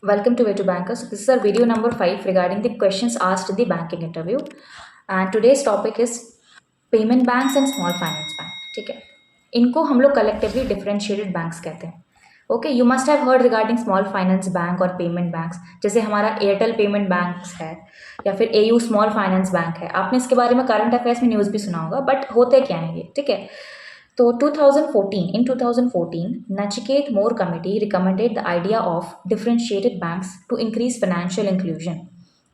Welcome to Way to Banker. So this is our video number 5 regarding the questions asked in the banking interview. And today's topic is payment banks and small finance bank. ठीक है, इनको हम लोग collectively differentiated banks कहते हैं. Okay, you must have heard regarding small finance bank और payment banks, जैसे हमारा एयरटेल पेमेंट बैंक है या फिर एयू स्मॉल फाइनेंस बैंक है. आपने इसके बारे में करंट अफेयर्स में न्यूज़ भी सुना होगा, बट होते क्या हैं ये, ठीक है. So 2014, Nachiket More Committee recommended the idea of differentiated banks to increase financial inclusion.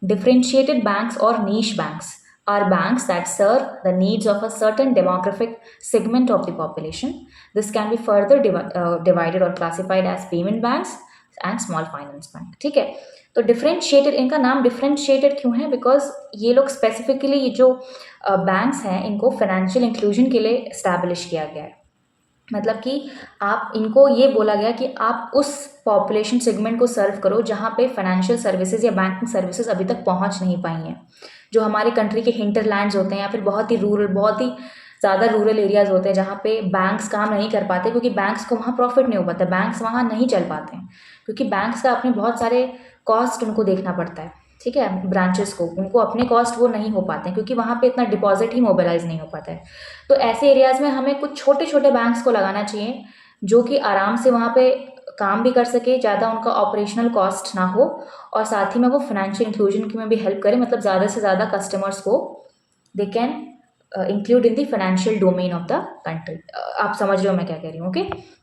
Differentiated banks or niche banks are banks that serve the needs of a certain demographic segment of the population. This can be further divided or classified as payment banks and small finance bank. ठीक है, तो differentiated, इनका नाम differentiated क्यों है? Because ये लोग specifically ये जो बैंक्स हैं इनको फाइनेंशियल इंक्लूजन के लिए इस्टेब्लिश किया गया है. मतलब कि आप इनको ये बोला गया कि आप उस पॉपुलेशन सेगमेंट को सर्व करो जहाँ पे फाइनेंशियल सर्विसेज या बैंकिंग सर्विसेज अभी तक पहुँच नहीं पाई हैं, जो हमारे कंट्री के हिंटरलैंड्स होते हैं या फिर बहुत ही रूरल, बहुत ही ज़्यादा रूरल एरियाज़ होते हैं जहाँ पे बैंक्स काम नहीं कर पाते, क्योंकि बैंक्स को वहाँ प्रॉफिट नहीं हो पाता, बैंक्स वहाँ नहीं चल पाते हैं, क्योंकि बैंक्स का अपने बहुत सारे कॉस्ट उनको देखना पड़ता है. ठीक है, ब्रांचेस को उनको अपने कॉस्ट वो नहीं हो पाते हैं, क्योंकि वहाँ पे इतना डिपॉजिट ही मोबिलाइज नहीं हो पाता है. तो ऐसे एरियाज़ में हमें कुछ छोटे छोटे बैंक्स को लगाना चाहिए जो कि आराम से वहाँ पे काम भी कर सके, ज़्यादा उनका ऑपरेशनल कॉस्ट ना हो, और साथ ही में वो फाइनेंशियल इंक्लूजन की में भी हेल्प करे. मतलब ज़्यादा से ज़्यादा कस्टमर्स को they can include in the financial domain of the country. आप समझ रहे हो मैं क्या कह रही हूँ? ओके.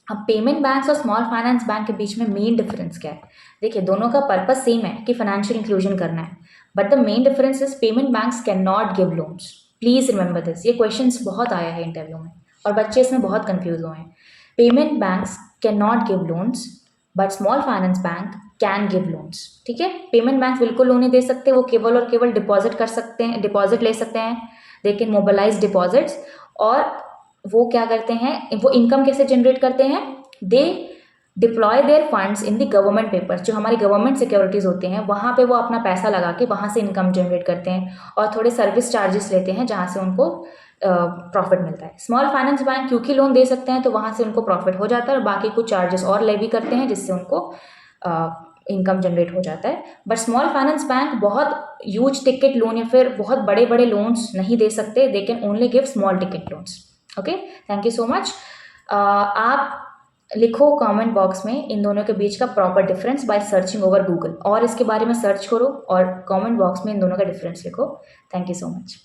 अब पेमेंट बैंक्स और स्मॉल फाइनेंस बैंक के बीच में मेन डिफरेंस क्या है? देखिए, दोनों का पर्पस सेम है कि फाइनेंशियल इंक्लूजन करना है, but the main difference is payment banks can not give loans. Please remember this. ये क्वेश्चंस बहुत आया है इंटरव्यू में और बच्चे इसमें बहुत कंफ्यूज हुए हैं. Payment banks can not give loans but small finance bank can give loans. ठीक है, पेमेंट बैंक बिल्कुल लोन नहीं दे सकते, वो केवल और केवल डिपॉजिट कर सकते हैं, डिपॉजिट ले सकते हैं. They can mobilize deposits. और वो क्या करते हैं, वो इनकम कैसे जनरेट करते हैं? They deploy their funds in the government papers. जो हमारी गवर्नमेंट सिक्योरिटीज़ होते हैं वहाँ पे वो अपना पैसा लगा के वहाँ से इनकम जनरेट करते हैं, और थोड़े सर्विस चार्जेस लेते हैं जहाँ से उनको प्रॉफिट मिलता है. स्मॉल फाइनेंस बैंक क्योंकि लोन दे सकते हैं तो वहाँ से उनको प्रॉफिट हो जाता है, और बाकी कुछ चार्जेस और लेवी करते हैं जिससे उनको इनकम जनरेट हो जाता है. बट स्मॉल फाइनेंस बैंक बहुत ह्यूज टिकट लोन या फिर बहुत बड़े बड़े लोन्स नहीं दे सकते. They can only give small ticket loans. Okay, thank you so much. आप लिखो कमेंट बॉक्स में इन दोनों के बीच का proper difference by searching over Google, और इसके बारे में सर्च करो और कमेंट बॉक्स में इन दोनों का डिफरेंस लिखो. Thank you so much.